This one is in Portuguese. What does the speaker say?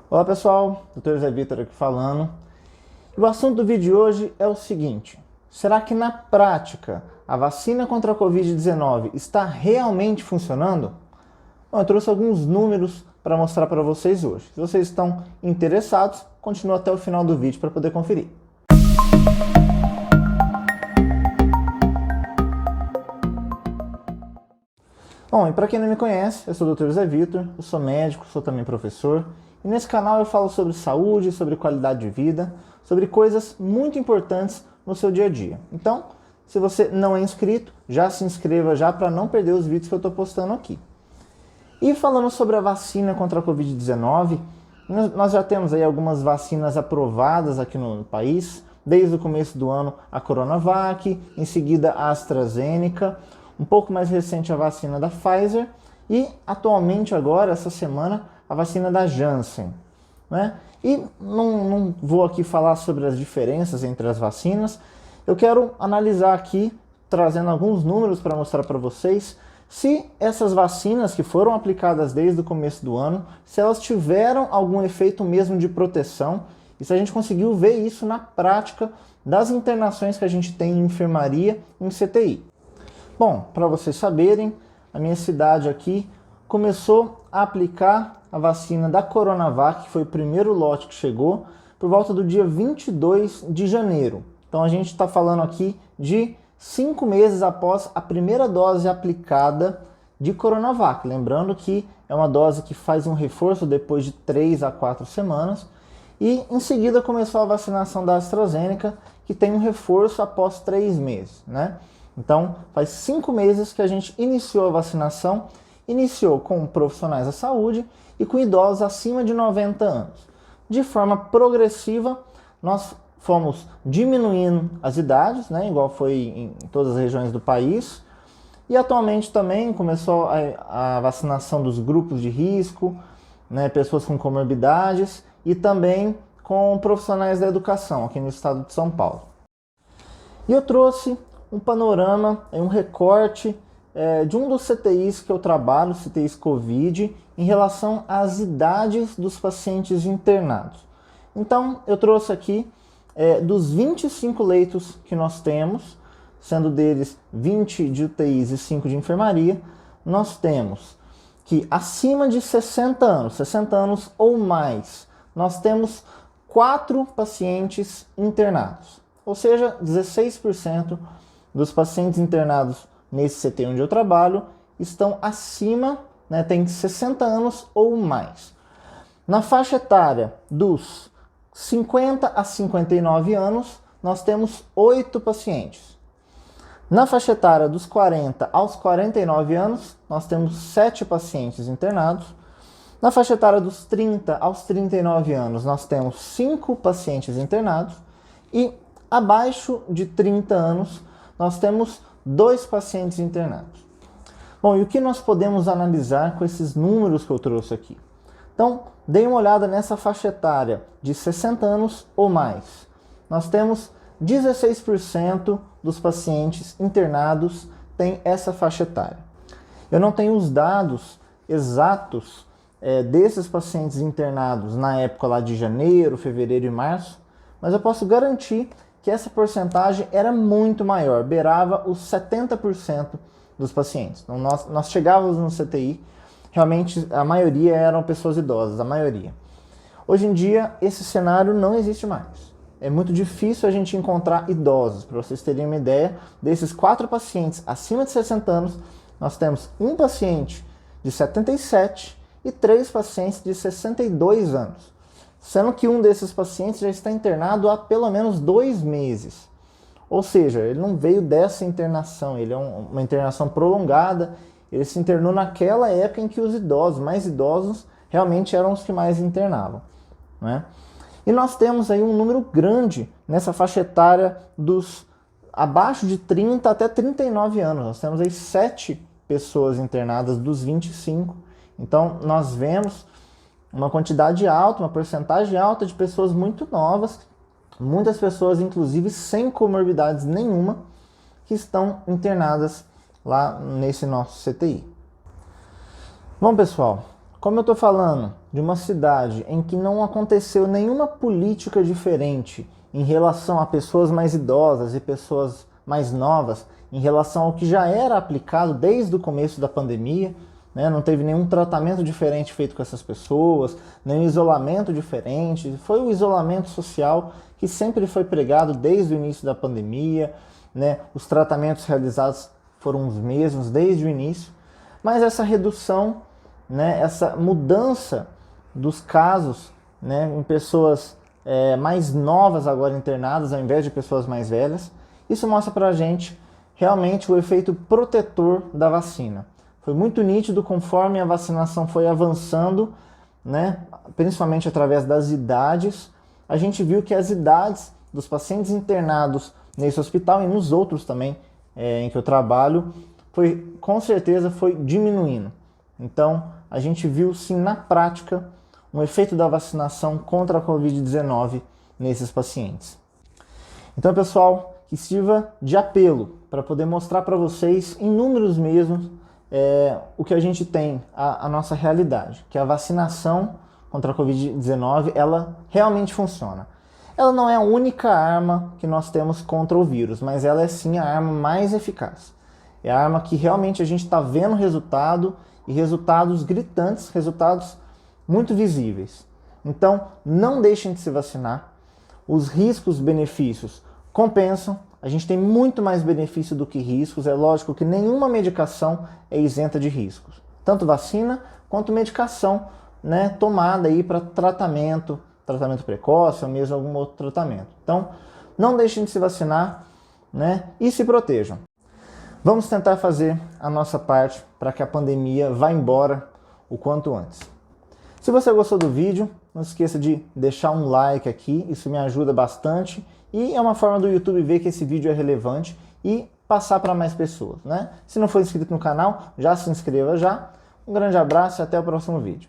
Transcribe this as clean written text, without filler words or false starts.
Olá pessoal, Dr. Zé Vitor aqui falando. O assunto do vídeo de hoje é o seguinte: será que na prática a vacina contra a Covid-19 está realmente funcionando? Bom, eu trouxe alguns números para mostrar para vocês hoje. Se vocês estão interessados, continue até o final do vídeo para poder conferir. Bom, e para quem não me conhece, eu sou o Dr. Zé Vitor, eu sou médico, sou também professor, e nesse canal eu falo sobre saúde, sobre qualidade de vida, sobre coisas muito importantes no seu dia a dia. Então, se você não é inscrito, já se inscreva já para não perder os vídeos que eu estou postando aqui. E falando sobre a vacina contra a Covid-19, nós já temos aí algumas vacinas aprovadas aqui no país, desde o começo do ano a Coronavac, em seguida a AstraZeneca, um pouco mais recente a vacina da Pfizer e atualmente agora, essa semana, a vacina da Janssen, né? E não vou aqui falar sobre as diferenças entre as vacinas, eu quero analisar aqui, trazendo alguns números para mostrar para vocês, se essas vacinas que foram aplicadas desde o começo do ano, se elas tiveram algum efeito mesmo de proteção, e se a gente conseguiu ver isso na prática das internações que a gente tem em enfermaria e em CTI. Bom, para vocês saberem, a minha cidade aqui começou a aplicar a vacina da Coronavac, que foi o primeiro lote que chegou, por volta do dia 22 de janeiro. Então a gente está falando aqui de 5 meses após a primeira dose aplicada de Coronavac. Lembrando que é uma dose que faz um reforço depois de 3 a 4 semanas. E em seguida começou a vacinação da AstraZeneca, que tem um reforço após 3 meses, né? Então, faz 5 meses que a gente iniciou a vacinação, iniciou com profissionais da saúde e com idosos acima de 90 anos. De forma progressiva, nós fomos diminuindo as idades, né, igual foi em todas as regiões do país, e atualmente também começou a vacinação dos grupos de risco, né, pessoas com comorbidades e também com profissionais da educação aqui no estado de São Paulo. E eu trouxe um panorama, um recorte de um dos CTIs que eu trabalho, CTIs Covid, em relação às idades dos pacientes internados. Então, eu trouxe aqui dos 25 leitos que nós temos, sendo deles 20 de UTIs e 5 de enfermaria, nós temos que acima de 60 anos ou mais, nós temos 4 pacientes internados, ou seja, 16% dos pacientes internados nesse CT onde eu trabalho estão acima, né, tem 60 anos ou mais. Na faixa etária dos 50 a 59 anos, nós temos 8 pacientes. Na faixa etária dos 40 aos 49 anos, nós temos 7 pacientes internados. Na faixa etária dos 30 aos 39 anos, nós temos 5 pacientes internados. E abaixo de 30 anos, nós temos 2 pacientes internados. Bom, e o que nós podemos analisar com esses números que eu trouxe aqui? Então, dê uma olhada nessa faixa etária de 60 anos ou mais. Nós temos 16% dos pacientes internados têm essa faixa etária. Eu não tenho os dados exatos desses pacientes internados na época lá de janeiro, fevereiro e março, mas eu posso garantir que essa porcentagem era muito maior, beirava os 70% dos pacientes. Então, nós chegávamos no CTI, realmente a maioria eram pessoas idosas, a maioria. Hoje em dia, esse cenário não existe mais. É muito difícil a gente encontrar idosos. Para vocês terem uma ideia, desses 4 pacientes acima de 60 anos, nós temos um paciente de 77 e 3 pacientes de 62 anos. Sendo que um desses pacientes já está internado há pelo menos 2 meses. Ou seja, ele não veio dessa internação, ele é uma internação prolongada, ele se internou naquela época em que os idosos, mais idosos, realmente eram os que mais internavam, né? E nós temos aí um número grande nessa faixa etária dos abaixo de 30 até 39 anos. Nós temos aí 7 pessoas internadas dos 25. Então, nós vemos uma quantidade alta, uma porcentagem alta de pessoas muito novas, muitas pessoas inclusive sem comorbidades nenhuma, que estão internadas lá nesse nosso CTI. Bom pessoal, Como eu estou falando de uma cidade em que não aconteceu nenhuma política diferente em relação a pessoas mais idosas e pessoas mais novas, em relação ao que já era aplicado desde o começo da pandemia, né? Não teve nenhum tratamento diferente feito com essas pessoas, nenhum isolamento diferente, foi o isolamento social que sempre foi pregado desde o início da pandemia, né? Os tratamentos realizados foram os mesmos desde o início, mas essa redução, né, essa mudança dos casos, né, em pessoas mais novas agora internadas ao invés de pessoas mais velhas, isso mostra pra gente realmente o efeito protetor da vacina. Foi muito nítido conforme a vacinação foi avançando, né, principalmente através das idades, a gente viu que as idades dos pacientes internados nesse hospital e nos outros também em que eu trabalho, com certeza foi diminuindo. Então, a gente viu sim na prática um efeito da vacinação contra a Covid-19 nesses pacientes. Então, pessoal, que sirva de apelo para poder mostrar para vocês, em números mesmo, o que a gente tem, a nossa realidade, que a vacinação contra a Covid-19, ela realmente funciona. Ela não é a única arma que nós temos contra o vírus, mas ela é sim a arma mais eficaz. É a arma que realmente a gente está vendo resultado, e resultados gritantes, resultados muito visíveis. Então, não deixem de se vacinar. Os riscos, benefícios compensam. A gente tem muito mais benefício do que riscos. É lógico que nenhuma medicação é isenta de riscos. Tanto vacina quanto medicação, né, tomada aí para tratamento precoce ou mesmo algum outro tratamento. Então, não deixem de se vacinar, né, e se protejam. Vamos tentar fazer a nossa parte para que a pandemia vá embora o quanto antes. Se você gostou do vídeo, não esqueça de deixar um like aqui, isso me ajuda bastante e é uma forma do YouTube ver que esse vídeo é relevante e passar para mais pessoas, né? Se não for inscrito no canal, já se inscreva já. Um grande abraço e até o próximo vídeo.